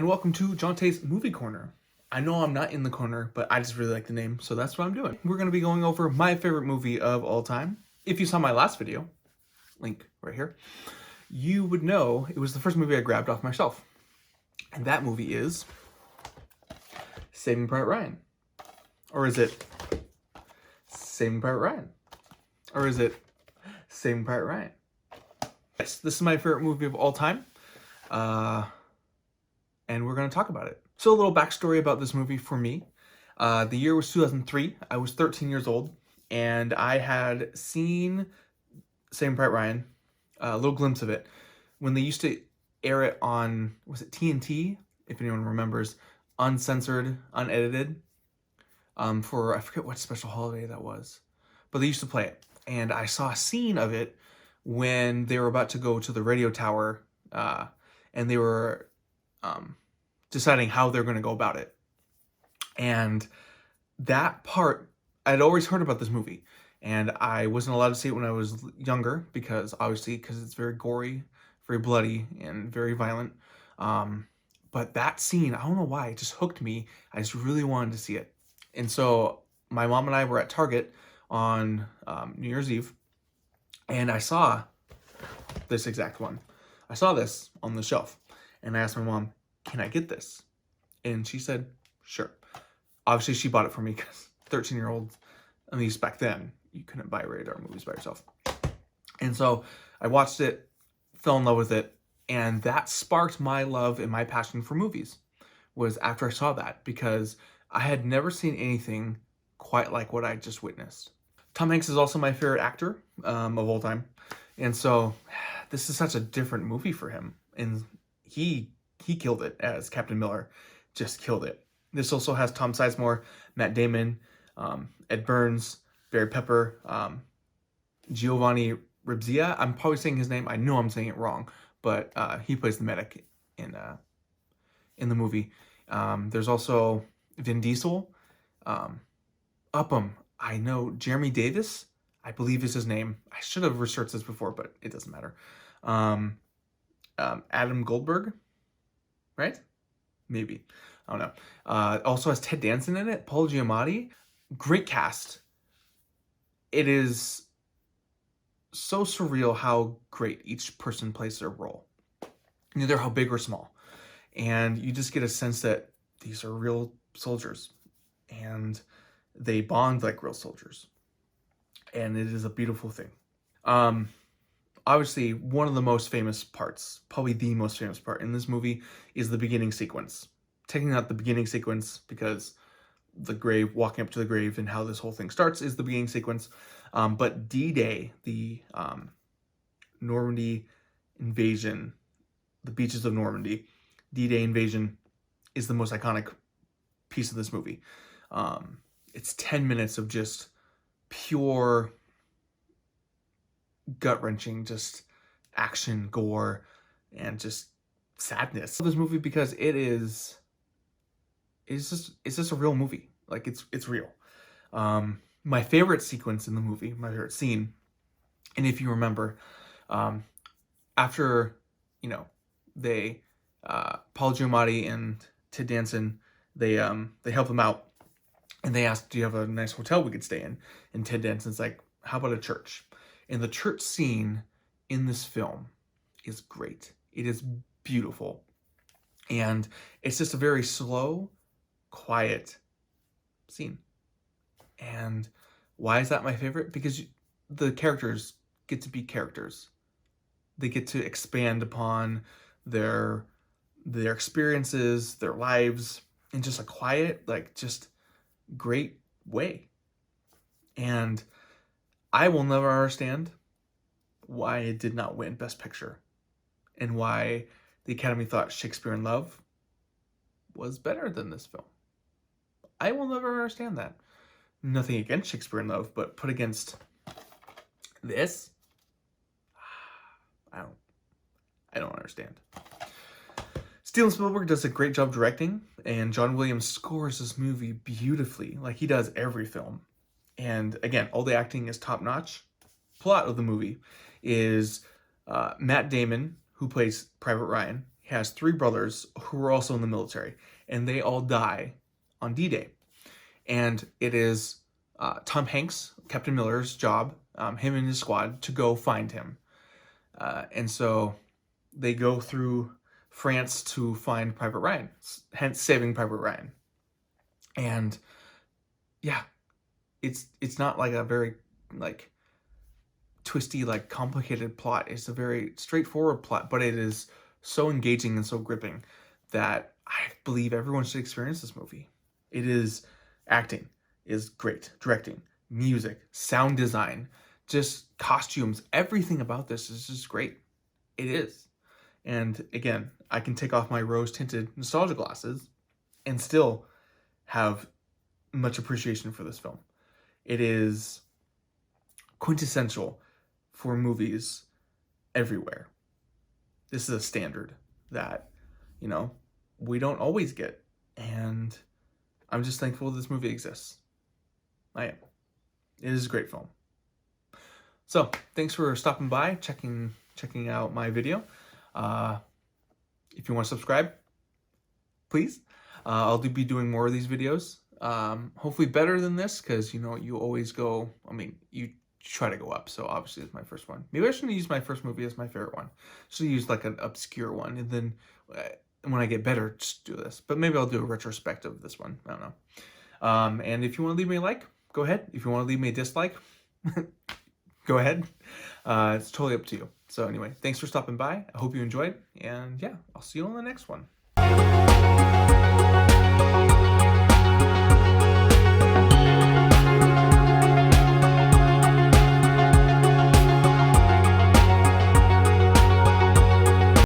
and welcome to Jonte's Movie Corner. I know I'm not in the corner, but I just really like the name, so that's what I'm doing. We're going to be going over my favorite movie of all time. If you saw my last video, link right here, you would know it was the first movie I grabbed off my shelf. And that movie is Saving Private Ryan. Or is it Saving Private Ryan? Or is it Saving Private Ryan? Yes, this is my favorite movie of all time. And we're going to talk about it. So a little backstory about this movie for me. The year was 2003. I was 13 years old, and I had seen Saving Private Ryan, a little glimpse of it, when they used to air it on, was it TNT, if anyone remembers, uncensored, unedited, for, I forget what special holiday that was, but they used to play it. And I saw a scene of it when they were about to go to the radio tower, and they were deciding how they're going to go about it. And that part, I'd always heard about this movie, and I wasn't allowed to see it when I was younger because it's very gory, very bloody, and very violent. But that scene, I don't know why, it just hooked me. I just really wanted to see it. And so my mom and I were at Target on New Year's Eve, and I saw this exact one. I saw this on the shelf, and I asked my mom, "Can I get this?" And she said, "Sure." Obviously, she bought it for me because 13-year-olds, at least back then, you couldn't buy rated R movies by yourself. And so I watched it, fell in love with it, and that sparked my love and my passion for movies, was after I saw that, because I had never seen anything quite like what I just witnessed. Tom Hanks is also my favorite actor of all time, and so this is such a different movie for him, and he killed it as Captain Miller, just killed it. This also has Tom Sizemore, Matt Damon, Ed Burns, Barry Pepper, Giovanni Ribisi. I'm probably saying his name. I know I'm saying it wrong, but he plays the medic in the movie. There's also Vin Diesel, Upham. I know Jeremy Davis, I believe is his name. I should have researched this before, but it doesn't matter. Adam Goldberg, right? Maybe. I don't know. Also has Ted Danson in it, Paul Giamatti. Great cast. It is so surreal how great each person plays their role, neither how big or small. And you just get a sense that these are real soldiers, and they bond like real soldiers. And it is a beautiful thing. Obviously, one of the most famous parts, probably the most famous part in this movie, is the beginning sequence. Taking out the beginning sequence because the grave, walking up to the grave and how this whole thing starts is the beginning sequence. But D-Day, the Normandy invasion, the beaches of Normandy, D-Day invasion is the most iconic piece of this movie. It's 10 minutes of just pure gut-wrenching, just action, gore, and just sadness. I love this movie because it's just a real movie. Like, it's real. My favorite sequence in the movie, my favorite scene, and if you remember, after, they, Paul Giamatti and Ted Danson, they help him out, and they ask, "Do you have a nice hotel we could stay in?" And Ted Danson's like, "How about a church?" And the church scene in this film is great. It is beautiful. And it's just a very slow, quiet scene. And why is that my favorite? Because the characters get to be characters. They get to expand upon their experiences, their lives, in just a quiet, just great way. And I will never understand why it did not win Best Picture, and why the Academy thought Shakespeare in Love was better than this film. I will never understand that. Nothing against Shakespeare in Love, but put against this, I don't understand. Steven Spielberg does a great job directing, and John Williams scores this movie beautifully, like he does every film. And again, all the acting is top-notch. Plot of the movie is Matt Damon, who plays Private Ryan. He has three brothers who are also in the military, and they all die on D-Day. And it is Tom Hanks, Captain Miller's job, him and his squad, to go find him. And so they go through France to find Private Ryan, hence Saving Private Ryan. And yeah, it's not like a very like twisty, like complicated plot. It's a very straightforward plot, but it is so engaging and so gripping that I believe everyone should experience this movie. It is acting is great, directing, music, sound design, just costumes, everything about this is just great. It is. And again, I can take off my rose-tinted nostalgia glasses and still have much appreciation for this film. It is quintessential for movies everywhere. This is a standard that, you know, we don't always get. And I'm just thankful this movie exists. I am. It is a great film. So, thanks for stopping by, checking out my video. If you want to subscribe, please. I'll be doing more of these videos. Hopefully better than this, because, you know, you always go, I mean, you try to go up, so obviously it's my first one. Maybe I shouldn't use my first movie as my favorite one. I should use like an obscure one, and then when I get better, just do this. But maybe I'll do a retrospective of this one. I don't know. And if you want to leave me a like, go ahead. If you want to leave me a dislike, go ahead. It's totally up to you. So anyway, thanks for stopping by. I hope you enjoyed, and yeah, I'll see you on the next one.